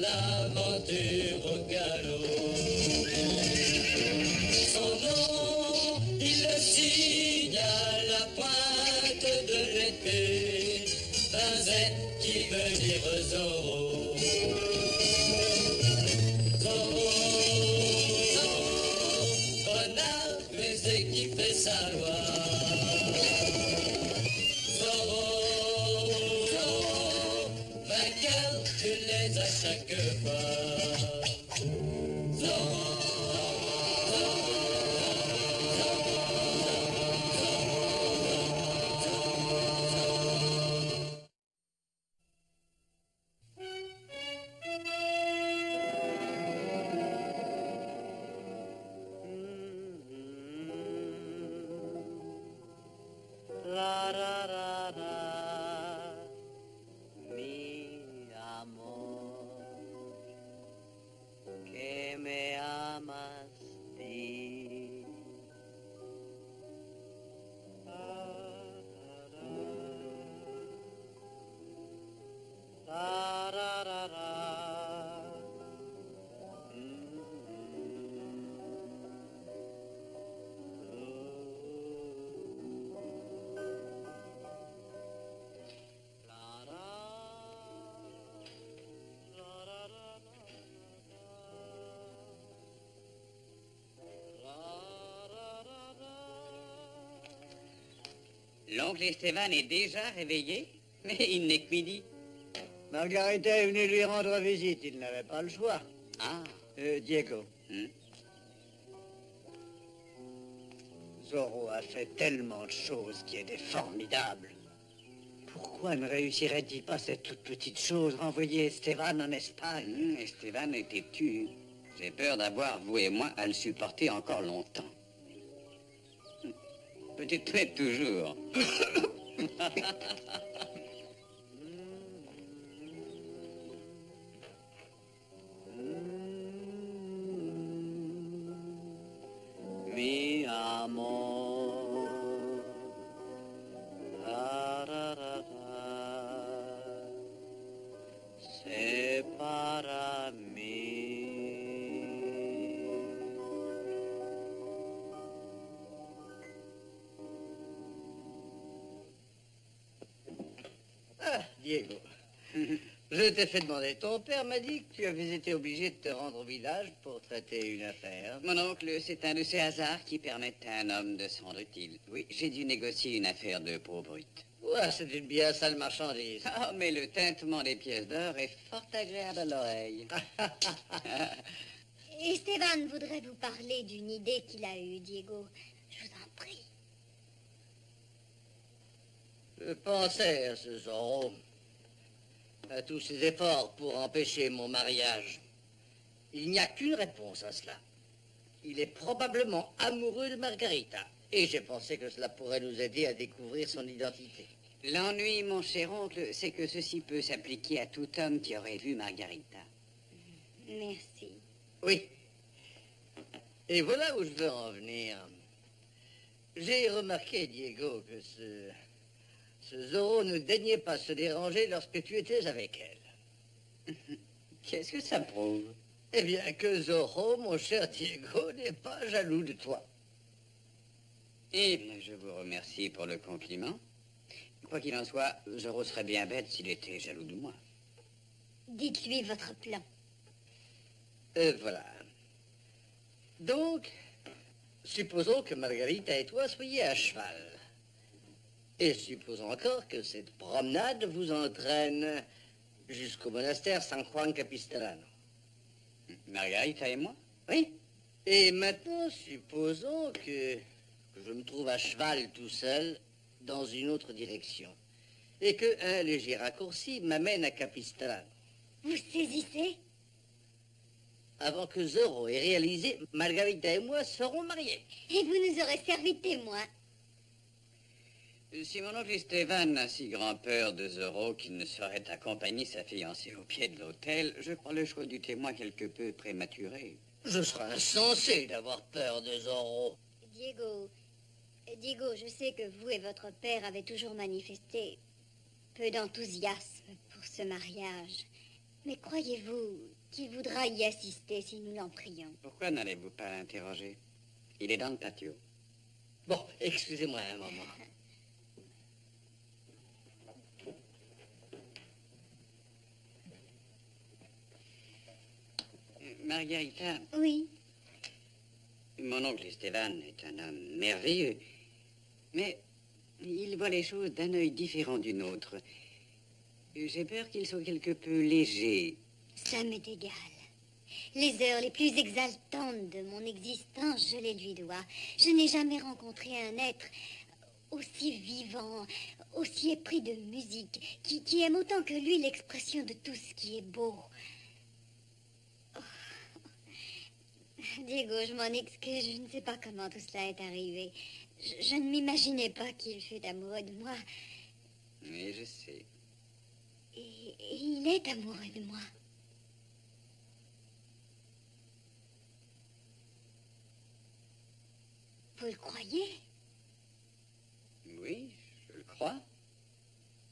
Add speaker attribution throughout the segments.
Speaker 1: l'aventure au galop. Son nom, il le signe à la pointe de l'épée, un Z qui veut dire Zorro. Zorro, Zorro, renard rusé qui fait sa loi. Zorro, Zorro, vainqueur, tu les as chaque fois. Zorro.
Speaker 2: Mi amor, que me amas ti.
Speaker 3: L'oncle Esteban est déjà réveillé, mais il n'est que midi.
Speaker 2: Margarita est venue lui rendre visite, il n'avait pas le choix.
Speaker 3: Ah.
Speaker 2: Diego.
Speaker 3: Hmm.
Speaker 2: Zorro a fait tellement de choses qui étaient formidables. Pourquoi ne réussirait-il pas cette toute petite chose, renvoyer Esteban en Espagne?
Speaker 3: Esteban est têtu. J'ai peur d'avoir, vous et moi, à le supporter encore longtemps. Peut-être toujours.
Speaker 2: Mi amor, ra, ra, ra, ra, c'est para mí. Ah, Diego, je t'ai fait demander. Ton père m'a dit que tu avais été obligé de te rendre au village pour traiter une affaire.
Speaker 3: Mon oncle, c'est un de ces hasards qui permettent à un homme de se rendre utile. Oui, j'ai dû négocier une affaire de peau brute.
Speaker 2: Ouais, c'est une bien sale marchandise.
Speaker 3: Ah, mais le tintement des pièces d'or est fort agréable à l'oreille.
Speaker 4: Esteban voudrait vous parler d'une idée qu'il a eue, Diego. Je vous en prie.
Speaker 2: Je pensais à ce Zorro, à tous ses efforts pour empêcher mon mariage. Il n'y a qu'une réponse à cela. Il est probablement amoureux de Margarita. Et j'ai pensé que cela pourrait nous aider à découvrir son identité.
Speaker 3: L'ennui, mon cher oncle, c'est que ceci peut s'appliquer à tout homme qui aurait vu Margarita.
Speaker 4: Merci.
Speaker 2: Oui. Et voilà où je veux en venir. J'ai remarqué, Diego, que ce Zorro ne daignait pas se déranger lorsque tu étais avec elle.
Speaker 3: Qu'est-ce que ça prouve?
Speaker 2: Eh bien, que Zorro, mon cher Diego, n'est pas jaloux de toi.
Speaker 3: Eh bien, je vous remercie pour le compliment. Quoi qu'il en soit, Zorro serait bien bête s'il était jaloux de moi.
Speaker 4: Dites-lui votre plan.
Speaker 2: Voilà. Donc, supposons que Margarita et toi soyez à cheval. Et supposons encore que cette promenade vous entraîne jusqu'au monastère San Juan Capistrano.
Speaker 3: Margarita et moi?
Speaker 2: Oui. Et maintenant, supposons que je me trouve à cheval tout seul dans une autre direction. Et qu'un léger raccourci m'amène à Capistrano.
Speaker 4: Vous saisissez?
Speaker 2: Avant que Zorro ait réalisé, Margarita et moi serons mariés.
Speaker 4: Et vous nous aurez servi de témoin.
Speaker 3: Si mon oncle Esteban a si grand peur de Zorro qu'il ne saurait accompagner sa fiancée au pied de l'autel, je crois le choix du témoin quelque peu prématuré.
Speaker 2: Je serais insensé d'avoir peur de Zorro.
Speaker 4: Diego, je sais que vous et votre père avez toujours manifesté peu d'enthousiasme pour ce mariage. Mais croyez-vous qu'il voudra y assister si nous l'en prions?
Speaker 3: Pourquoi n'allez-vous pas l'interroger? Il est dans le patio.
Speaker 2: Bon, excusez-moi un moment.
Speaker 3: Margarita,
Speaker 4: Oui.
Speaker 3: mon oncle Esteban est un homme merveilleux, mais il voit les choses d'un œil différent du nôtre. J'ai peur qu'il soit quelque peu léger.
Speaker 4: Ça m'est égal. Les heures les plus exaltantes de mon existence, je les lui dois. Je n'ai jamais rencontré un être aussi vivant, aussi épris de musique, qui aime autant que lui l'expression de tout ce qui est beau. Oh. Diego, je m'en excuse, je ne sais pas comment tout cela est arrivé. Je ne m'imaginais pas qu'il fût amoureux de moi.
Speaker 3: Oui, je sais.
Speaker 4: Et il est amoureux de moi. Vous le croyez?
Speaker 3: Oui, je le crois.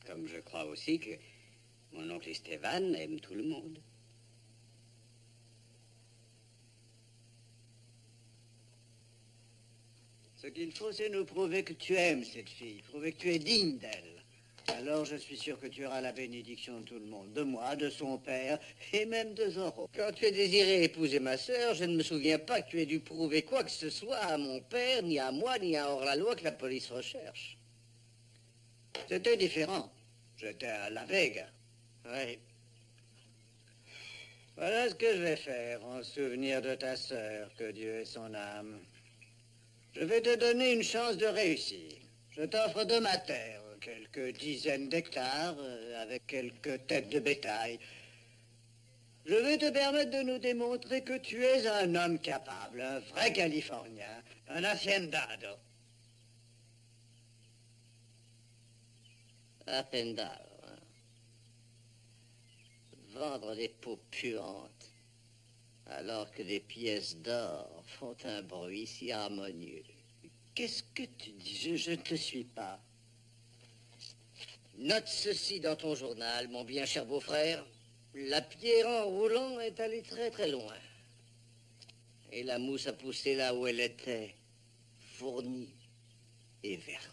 Speaker 3: Comme je crois aussi que mon oncle Esteban aime tout le monde.
Speaker 5: Ce qu'il faut, c'est nous prouver que tu aimes cette fille, prouver que tu es digne d'elle. Alors je suis sûr que tu auras la bénédiction de tout le monde, de moi, de son père et même de Zorro.
Speaker 2: Quand tu as désiré épouser ma sœur, je ne me souviens pas que tu aies dû prouver quoi que ce soit à mon père, ni à moi, ni à hors-la-loi que la police recherche.
Speaker 5: C'était différent. J'étais à La Vega.
Speaker 2: Oui.
Speaker 5: Voilà ce que je vais faire en souvenir de ta sœur, que Dieu ait son âme. Je vais te donner une chance de réussir. Je t'offre de ma terre, quelques dizaines d'hectares, avec quelques têtes de bétail. Je vais te permettre de nous démontrer que tu es un homme capable, un vrai Californien, un hacendado.
Speaker 2: Hacendado, hein. Vendre des peaux puantes, alors que des pièces d'or font un bruit si harmonieux.
Speaker 5: Qu'est-ce que tu dis? Je ne te suis pas.
Speaker 2: Note ceci dans ton journal, mon bien cher beau-frère. La pierre en roulant est allée très très loin. Et la mousse a poussé là où elle était, fournie et verte.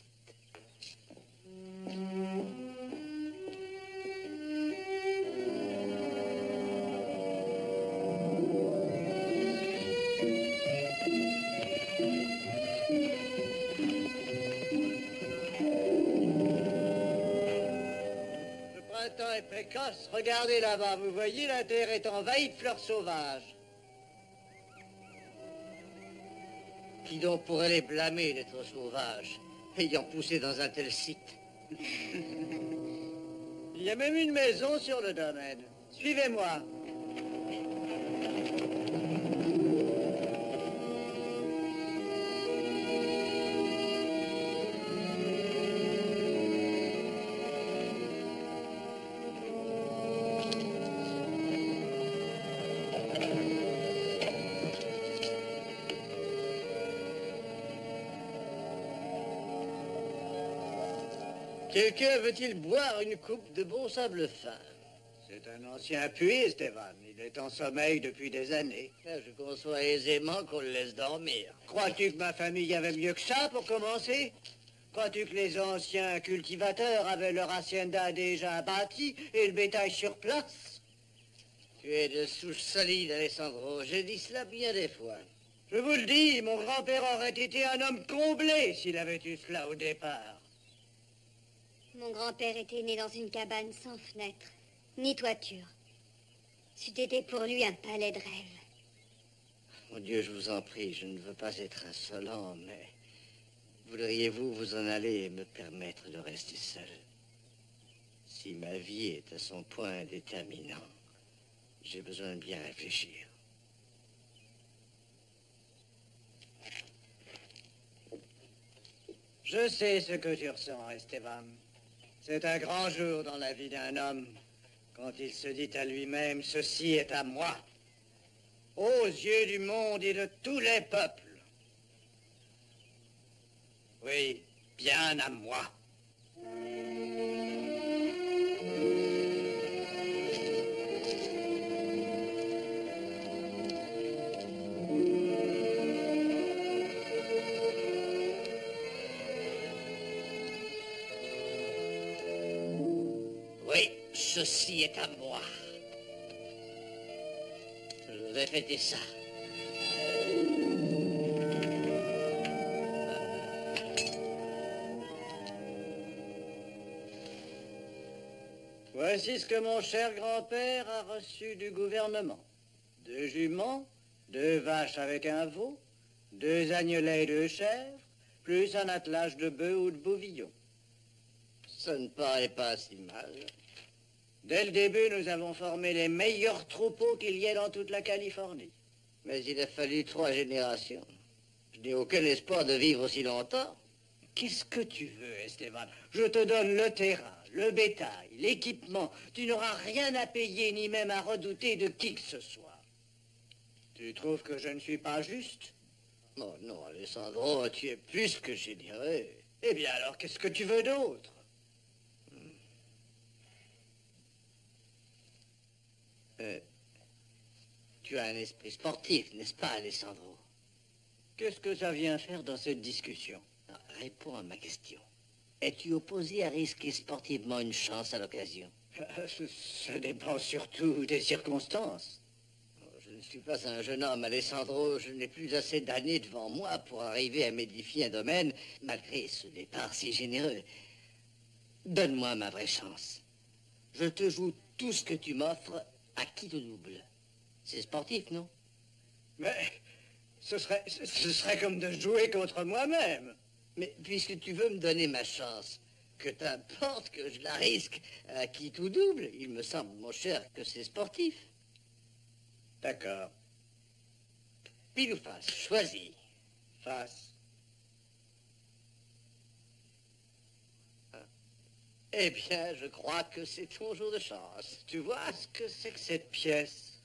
Speaker 5: Le printemps est précoce. Regardez là-bas, vous voyez, la terre est envahie de fleurs sauvages.
Speaker 2: Qui donc pourrait les blâmer d'être sauvages, ayant poussé dans un tel site?
Speaker 5: Il y a même une maison sur le domaine. Suivez-moi.
Speaker 2: Quelqu'un veut-il boire une coupe de bon sable fin?
Speaker 5: C'est un ancien puits, Esteban. Il est en sommeil depuis des années.
Speaker 2: Je conçois aisément qu'on le laisse dormir.
Speaker 5: Crois-tu que ma famille avait mieux que ça pour commencer? Crois-tu que les anciens cultivateurs avaient leur hacienda déjà bâtie et le bétail sur place?
Speaker 2: Tu es de souche solide, Alessandro. J'ai dit cela bien des fois.
Speaker 5: Je vous le dis, mon grand-père aurait été un homme comblé s'il avait eu cela au départ.
Speaker 4: Mon grand-père était né dans une cabane sans fenêtre, ni toiture. C'eût été pour lui un palais de rêve.
Speaker 2: Mon Dieu, je vous en prie, je ne veux pas être insolent, mais voudriez-vous vous en aller et me permettre de rester seul? Si ma vie est à son point déterminant, j'ai besoin de bien réfléchir.
Speaker 5: Je sais ce que tu ressens, Esteban. C'est un grand jour dans la vie d'un homme, quand il se dit à lui-même, ceci est à moi, aux yeux du monde et de tous les peuples. Oui, bien à moi.
Speaker 2: ceci est à moi. Je vais fêter ça.
Speaker 5: Voici ce que mon cher grand-père a reçu du gouvernement. 2 juments, 2 vaches avec un veau, 2 agnelets et 2 chèvres, plus un attelage de bœufs ou de bouvillons.
Speaker 2: Ça ne paraît pas si mal.
Speaker 5: Dès le début, nous avons formé les meilleurs troupeaux qu'il y ait dans toute la Californie.
Speaker 2: Mais il a fallu 3 générations. Je n'ai aucun espoir de vivre aussi longtemps.
Speaker 5: Qu'est-ce que tu veux, Esteban? Je te donne le terrain, le bétail, l'équipement. Tu n'auras rien à payer, ni même à redouter de qui que ce soit. Tu trouves que je ne suis pas juste?
Speaker 2: Oh non, Alessandro, tu es plus que généreux.
Speaker 5: Eh bien alors, qu'est-ce que tu veux d'autre?
Speaker 2: Tu as un esprit sportif, n'est-ce pas, Alessandro?
Speaker 5: Qu'est-ce que ça vient faire dans cette discussion?
Speaker 2: Non, réponds à ma question. Es-tu opposé à risquer sportivement une chance à l'occasion?
Speaker 5: Ça dépend surtout des circonstances.
Speaker 2: Je ne suis pas un jeune homme, Alessandro. Je n'ai plus assez d'années devant moi pour arriver à m'édifier un domaine, malgré ce départ si généreux. Donne-moi ma vraie chance. Je te joue tout ce que tu m'offres à qui te double. C'est sportif, non?
Speaker 5: Mais ce serait comme de jouer contre moi-même.
Speaker 2: Mais puisque tu veux me donner ma chance, que t'importe que je la risque à qui tout double, il me semble, mon cher, que c'est sportif.
Speaker 5: D'accord.
Speaker 2: Pile ou face, choisis.
Speaker 5: Face.
Speaker 2: Eh bien, je crois que c'est ton jour de chance. Tu vois?
Speaker 5: Qu'est-ce que c'est que cette pièce?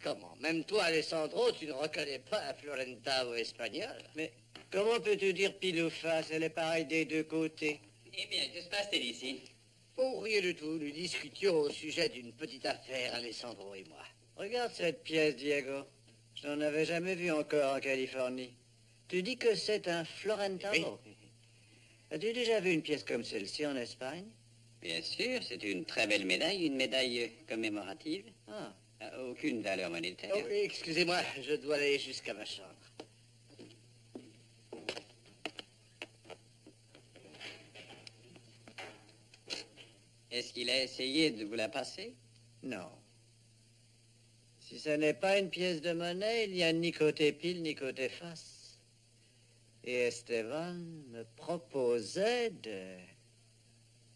Speaker 2: Comment? Même toi, Alessandro, tu ne reconnais pas un Florentino espagnol?
Speaker 5: Mais comment peux-tu dire pile ou face? Elle est pareille des 2 côtés.
Speaker 3: Eh bien, que se passe-t-il ici?
Speaker 2: Oh, rien du tout. Nous discutions au sujet d'une petite affaire, Alessandro et moi.
Speaker 5: Regarde cette pièce, Diego. Je n'en avais jamais vu encore en Californie. Tu dis que c'est un Florentino?
Speaker 2: Oui.
Speaker 5: As-tu déjà vu une pièce comme celle-ci en Espagne?
Speaker 3: Bien sûr, c'est une très belle médaille, une médaille commémorative.
Speaker 5: Ah.
Speaker 3: Aucune valeur monétaire.
Speaker 2: Oh, excusez-moi, je dois aller jusqu'à ma chambre.
Speaker 3: Est-ce qu'il a essayé de vous la passer?
Speaker 5: Non. Si ce n'est pas une pièce de monnaie, il n'y a ni côté pile ni côté face. Et Esteban me proposait de...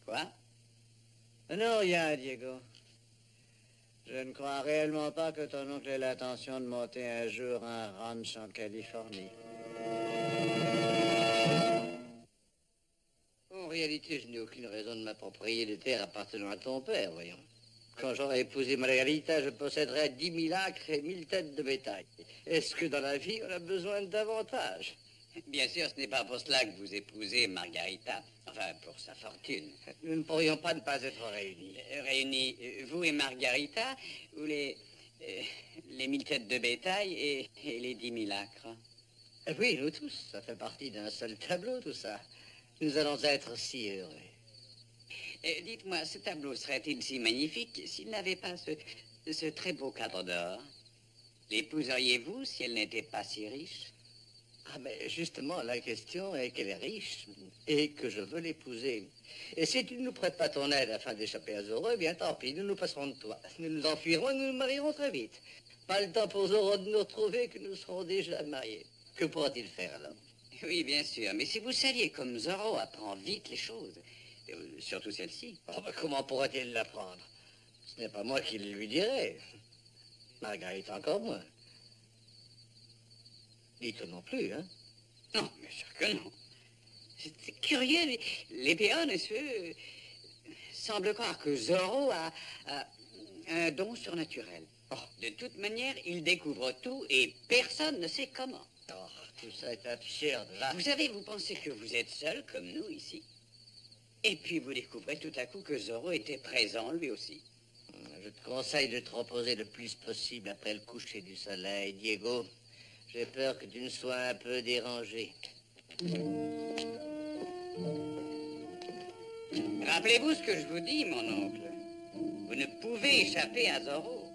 Speaker 3: Quoi?
Speaker 5: Non, rien, Diego. Je ne crois réellement pas que ton oncle ait l'intention de monter un jour un ranch en Californie.
Speaker 2: En réalité, je n'ai aucune raison de m'approprier des terres appartenant à ton père, voyons. Quand j'aurai épousé Margarita, je posséderai 10 000 acres et 1000 têtes de bétail. Est-ce que dans la vie, on a besoin de davantage?
Speaker 3: Bien sûr, ce n'est pas pour cela que vous épousez Margarita. Enfin, pour sa fortune.
Speaker 2: Nous ne pourrions pas ne pas être réunis.
Speaker 3: Réunis, vous et Margarita, ou les 1000 têtes de bétail et les 10 000 acres?
Speaker 2: Eh oui, nous tous. Ça fait partie d'un seul tableau, tout ça. Nous allons être si heureux.
Speaker 3: Dites-moi, ce tableau serait-il si magnifique s'il n'avait pas ce très beau cadre d'or? L'épouseriez-vous si elle n'était pas si riche?
Speaker 2: Ah, mais justement, la question est qu'elle est riche et que je veux l'épouser. Et si tu ne nous prêtes pas ton aide afin d'échapper à Zorro, eh bien tant pis, nous nous passerons de toi. Nous nous enfuirons et nous nous marierons très vite. Pas le temps pour Zorro de nous retrouver que nous serons déjà mariés. Que pourra-t-il faire alors?
Speaker 3: Oui, bien sûr, mais si vous saviez comme Zorro apprend vite les choses, surtout celle-ci.
Speaker 2: Oh, mais comment pourrait-il l'apprendre? Ce n'est pas moi qui le lui dirai. Marguerite encore moins. Dites non plus, hein?
Speaker 3: Non, bien sûr que non. C'est curieux, les péons, ceux semblent croire que Zorro a un don surnaturel. Oh, de toute manière, il découvre tout et personne ne sait comment.
Speaker 2: Oh, tout ça est absurde, là.
Speaker 3: Vous savez, vous pensez que vous êtes seul, comme nous, ici. Et puis vous découvrez tout à coup que Zorro était présent, lui aussi.
Speaker 2: Je te conseille de te reposer le plus possible après le coucher du soleil, Diego. J'ai peur que tu ne sois un peu dérangé.
Speaker 3: Rappelez-vous ce que je vous dis, mon oncle. Vous ne pouvez échapper à Zorro.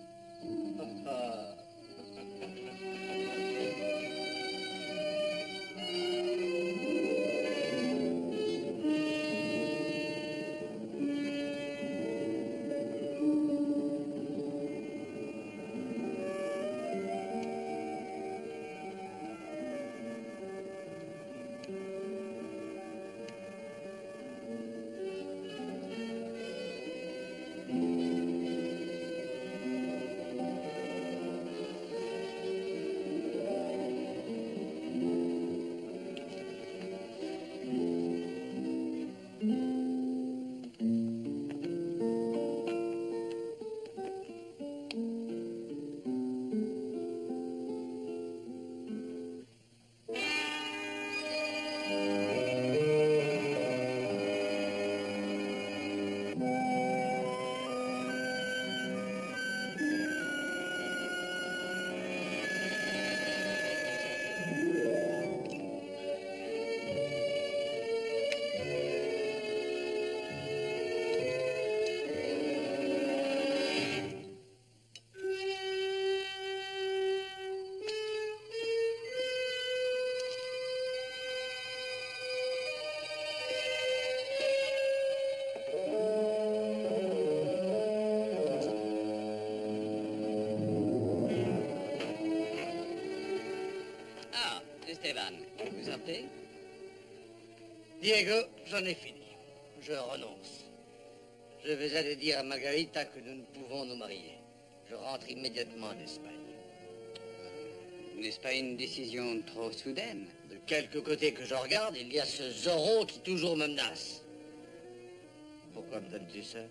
Speaker 3: Esteban, vous appelez?
Speaker 2: Diego, j'en ai fini. Je renonce. Je vais aller dire à Margarita que nous ne pouvons nous marier. Je rentre immédiatement en Espagne.
Speaker 3: N'est-ce pas une décision trop soudaine?
Speaker 2: De quelque côté que je regarde, il y a ce Zorro qui toujours me menace. Pourquoi me donnes-tu ça?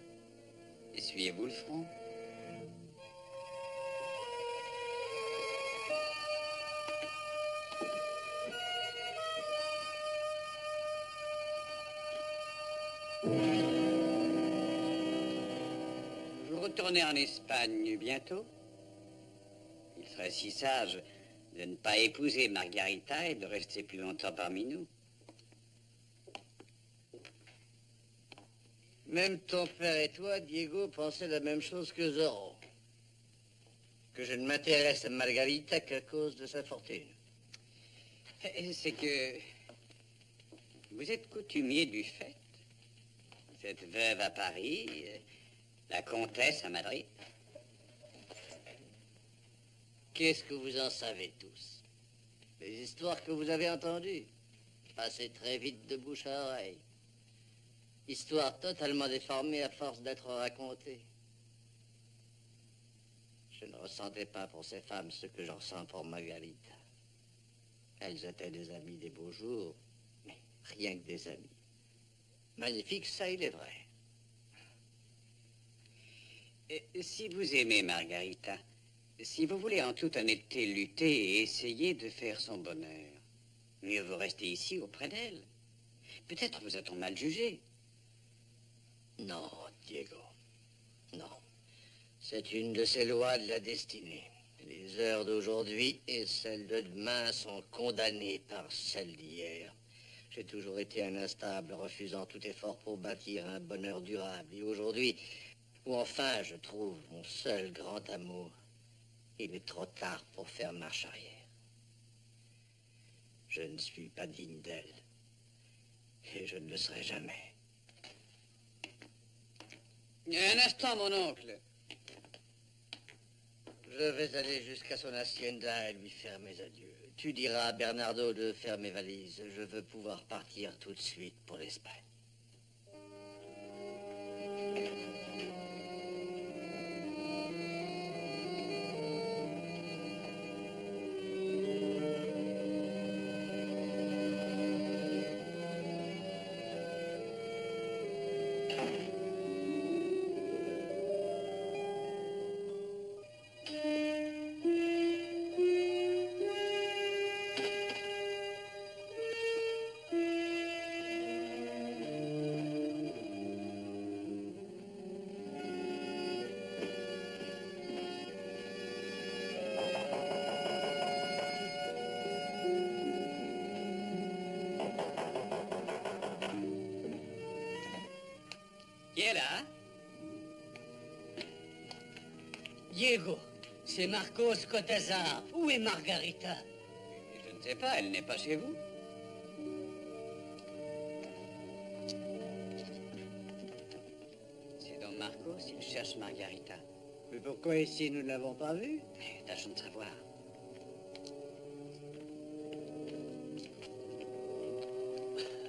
Speaker 3: Essuyez-vous le front. Vous retournez en Espagne bientôt? Il serait si sage de ne pas épouser Margarita et de rester plus longtemps parmi nous.
Speaker 2: Même ton père et toi, Diego, pensaient la même chose que Zorro. Que je ne m'intéresse à Margarita qu'à cause de sa fortune.
Speaker 3: C'est que vous êtes coutumier du fait. Cette veuve à Paris, la comtesse à Madrid.
Speaker 2: Qu'est-ce que vous en savez tous? Les histoires que vous avez entendues, passées très vite de bouche à oreille. Histoires totalement déformées à force d'être racontées. Je ne ressentais pas pour ces femmes ce que j'en ressens pour Margarita. Elles étaient des amies des beaux jours, mais rien que des amies. Magnifique, ça il est vrai.
Speaker 3: Et si vous aimez Margarita, si vous voulez en toute honnêteté lutter et essayer de faire son bonheur, mieux vaut rester ici auprès d'elle. Peut-être vous a-t-on mal jugé.
Speaker 2: Non, Diego, non. C'est une de ces lois de la destinée. Les heures d'aujourd'hui et celles de demain sont condamnées par celles d'hier. J'ai toujours été un instable, refusant tout effort pour bâtir un bonheur durable. Et aujourd'hui, où enfin je trouve mon seul grand amour, il est trop tard pour faire marche arrière. Je ne suis pas digne d'elle. Et je ne le serai jamais.
Speaker 3: Un instant, mon oncle.
Speaker 2: Je vais aller jusqu'à son hacienda et lui faire mes adieux. Tu diras à Bernardo de faire mes valises. Je veux pouvoir partir tout de suite pour l'Espagne. Diego, c'est Marcos Cotazar. Où est Margarita?
Speaker 3: Je ne sais pas, elle n'est pas chez vous. C'est donc Marcos, il cherche Margarita.
Speaker 5: Mais pourquoi ici nous ne l'avons pas vue?
Speaker 3: Tâchons de savoir.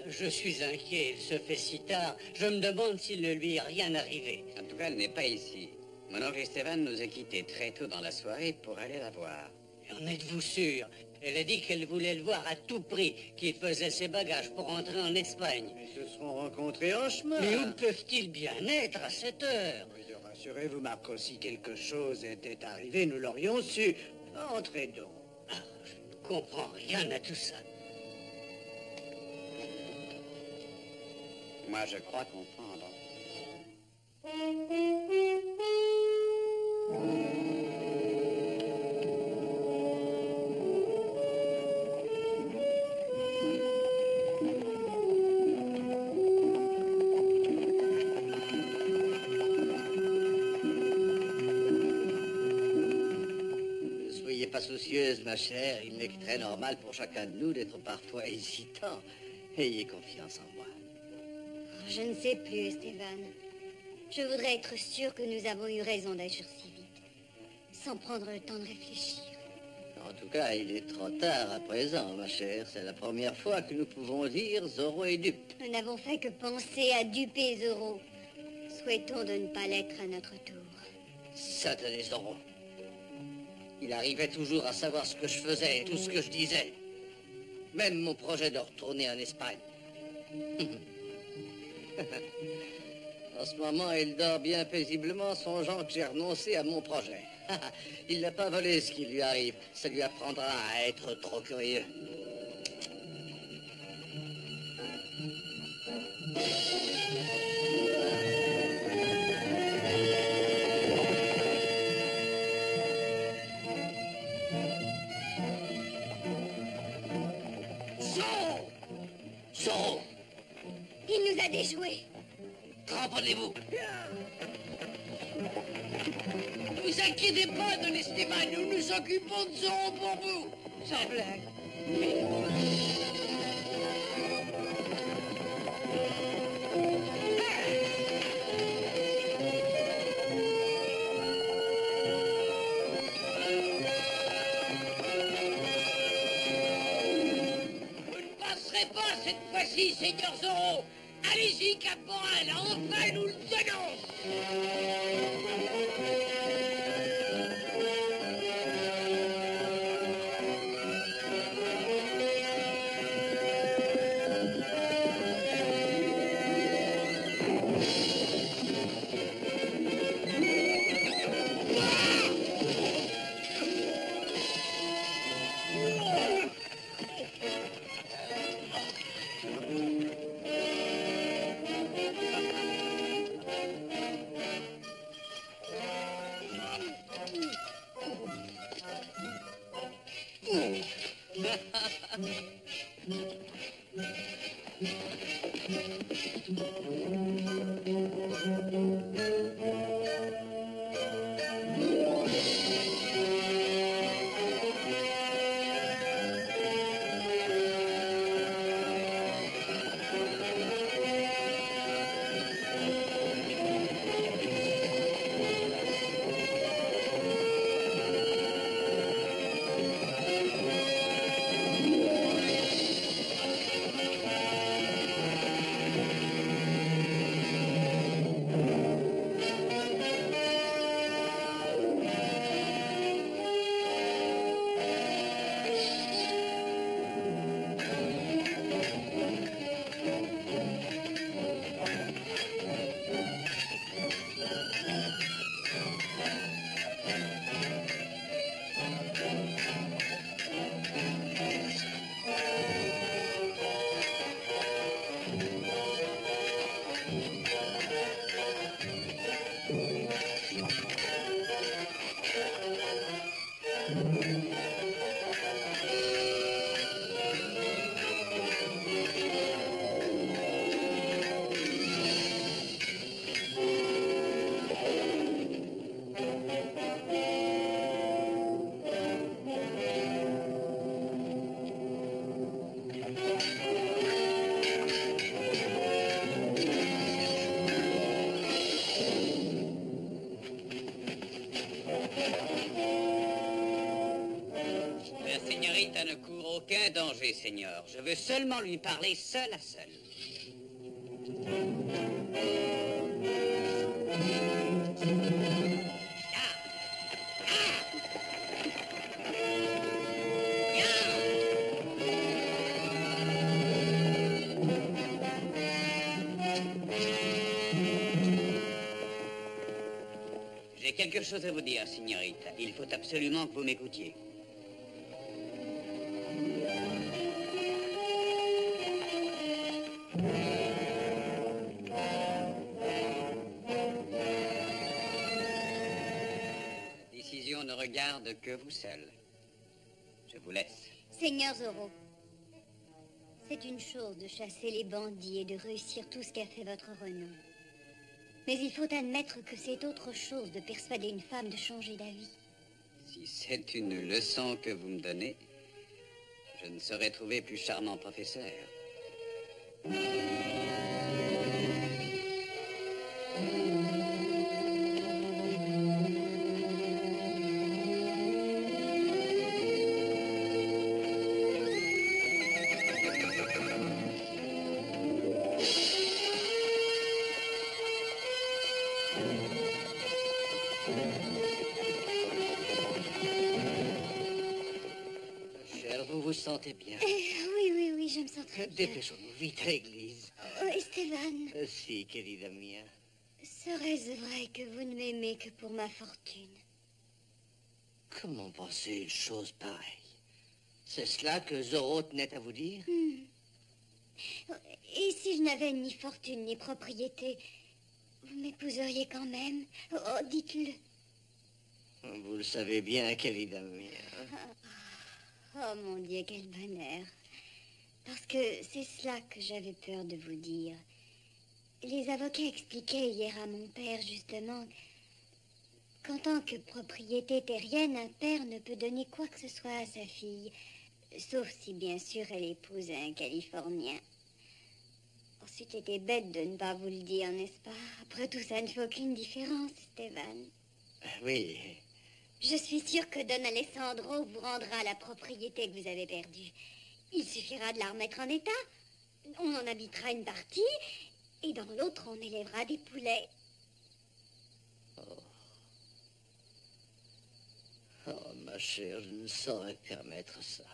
Speaker 2: Je suis inquiet, il se fait si tard. Je me demande s'il ne lui est rien arrivé.
Speaker 3: En tout cas, elle n'est pas ici. Mon oncle Esteban nous a quittés très tôt dans la soirée pour aller la voir.
Speaker 2: En êtes-vous sûr? Elle a dit qu'elle voulait le voir à tout prix, qu'il faisait ses bagages pour rentrer en Espagne.
Speaker 5: Ils se seront rencontrés en chemin.
Speaker 2: Mais où peuvent-ils bien être à cette heure?
Speaker 5: Oui, rassurez-vous, Marcos, si quelque chose était arrivé, nous l'aurions su. Entrez donc.
Speaker 2: Ah, je ne comprends rien à tout ça.
Speaker 3: Moi, je crois comprendre.
Speaker 2: Ne soyez pas soucieuse, ma chère. Il n'est que très normal pour chacun de nous d'être parfois hésitant. Ayez confiance en moi.
Speaker 4: Je ne sais plus, Esteban. Je voudrais être sûre que nous avons eu raison d'agir si vite, sans prendre le temps de réfléchir.
Speaker 2: En tout cas, il est trop tard à présent, ma chère. C'est la première fois que nous pouvons dire Zorro est dupe.
Speaker 4: Nous n'avons fait que penser à duper Zorro. Souhaitons de ne pas l'être à notre tour.
Speaker 2: Satané Zorro. Il arrivait toujours à savoir ce que je faisais et tout ce que je disais. Même mon projet de retourner en Espagne. En ce moment, il dort bien paisiblement, songeant que j'ai renoncé à mon projet. Il n'a pas volé ce qui lui arrive. Ça lui apprendra à être trop curieux. Zorro! Zorro!
Speaker 4: Il nous a déjoués.
Speaker 2: Cramponnez-vous! Ne vous inquiétez pas de l'Esteban, nous nous occupons de Zorro pour vous! Sans blague. Vous ne passerez pas cette fois-ci, Seigneur Zorro! Allez-y, caporal, enfin nous le tenons!
Speaker 3: La señorita ne court aucun danger, Seigneur. Je veux seulement lui parler seul à seul. J'ai quelque chose à vous dire, signorita. Il faut absolument que vous m'écoutiez. La décision ne regarde que vous seul. Je vous laisse.
Speaker 4: Seigneur Zorro, c'est une chose de chasser les bandits et de réussir tout ce qu'a fait votre renom. Mais il faut admettre que c'est autre chose de persuader une femme de changer d'avis.
Speaker 3: Si c'est une leçon que vous me donnez, je ne saurais trouver plus charmant professeur.
Speaker 2: Cher, vous vous sentez bien?
Speaker 4: Oui, je me sens très bien.
Speaker 2: Dépêchons-nous vite à l'église.
Speaker 4: Oh, Esteban,
Speaker 2: Si, querida mia.
Speaker 4: serait-ce vrai que vous ne m'aimez que pour ma fortune?
Speaker 2: Comment penser une chose pareille? C'est cela que Zorro tenait à vous dire?
Speaker 4: Et si je n'avais ni fortune ni propriété, vous m'épouseriez quand même? Oh, dites-le.
Speaker 2: Vous le savez bien, querida mia.
Speaker 4: Oh mon Dieu, quel bonheur. Parce que c'est cela que j'avais peur de vous dire. Les avocats expliquaient hier à mon père, justement, qu'en tant que propriété terrienne, un père ne peut donner quoi que ce soit à sa fille, sauf si, bien sûr, elle épouse un Californien. Oh, c'eût été bête de ne pas vous le dire, n'est-ce pas? Après tout, ça ne fait aucune différence, Stéphane.
Speaker 2: Oui.
Speaker 4: Je suis sûre que Don Alessandro vous rendra la propriété que vous avez perdue. Il suffira de la remettre en état. On en habitera une partie, et dans l'autre, on élèvera des poulets.
Speaker 2: Oh, ma chère, je ne saurais permettre ça.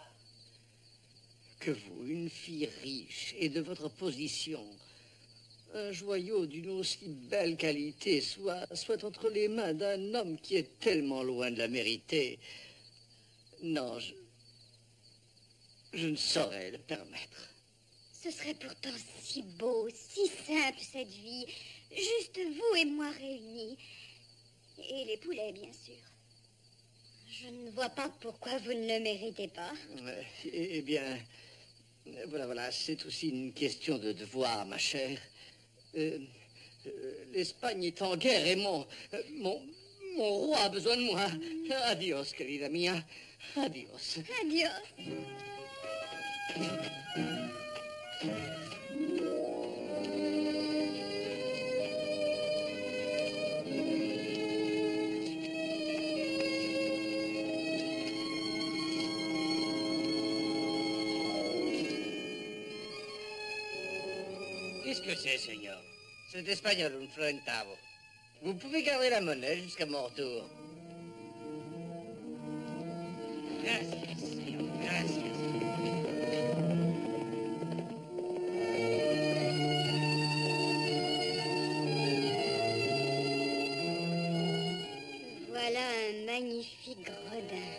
Speaker 2: Que vous, une fille riche et de votre position, un joyau d'une aussi belle qualité, soit entre les mains d'un homme qui est tellement loin de la mériter. Non, je ne saurais le permettre.
Speaker 4: Ce serait pourtant si beau, si simple, cette vie. Juste vous et moi réunis. Et les poulets, bien sûr. Je ne vois pas pourquoi vous ne le méritez pas.
Speaker 2: Eh bien, voilà, c'est aussi une question de devoir, ma chère. L'Espagne est en guerre et mon roi a besoin de moi. Adios, querida mia. Adios.
Speaker 4: Adios.
Speaker 3: Qu'est-ce que c'est, Seigneur?
Speaker 2: C'est espagnol, un florentavo. Vous pouvez garder la monnaie jusqu'à mon retour.
Speaker 3: Gracias, Seigneur, gracias.
Speaker 4: Voilà un magnifique gredin.